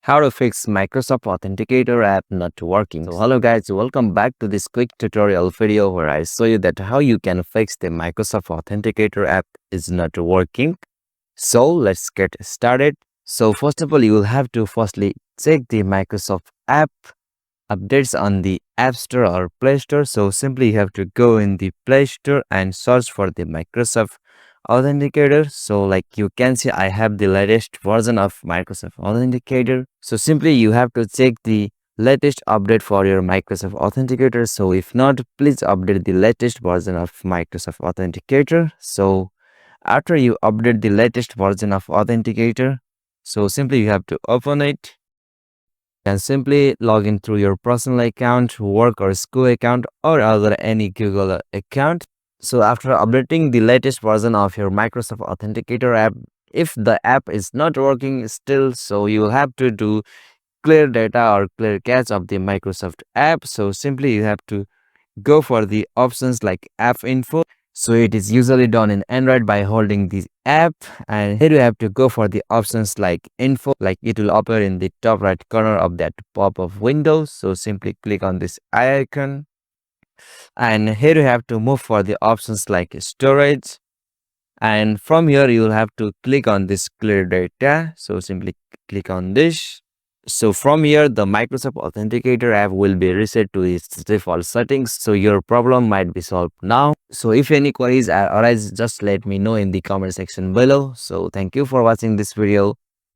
How to fix Microsoft Authenticator app not working. So hello guys, welcome back to this quick tutorial video where I show you that how you can fix the Microsoft Authenticator app is not working. So let's get started. So first of all, you will have to firstly check the Microsoft app updates on the App Store or Play Store. So simply you have to go in the Play Store and search for the Microsoft Authenticator. So like you can see, I have the latest version of Microsoft Authenticator. So simply you have to check the latest update for your Microsoft Authenticator. So if not, please update the latest version of Microsoft Authenticator. So after you update the latest version of Authenticator, so simply you have to open it and simply log in through your personal account, work or school account, or other any Google account. So after updating the latest version of your Microsoft Authenticator app, if the app is not working still, so you will have to do clear data or clear cache of the Microsoft app. So simply you have to go for the options like app info. So it is usually done in Android by holding the app, and here you have to go for the options like info, like it will appear in the top right corner of that pop-up window. So simply click on this eye icon, and here you have to move for the options like storage, and from here you will have to click on this clear data. So simply click on this. So from here, the Microsoft Authenticator app will be reset to its default settings. So your problem might be solved now. So if any queries arise, just let me know in the comment section below. So thank you for watching this video.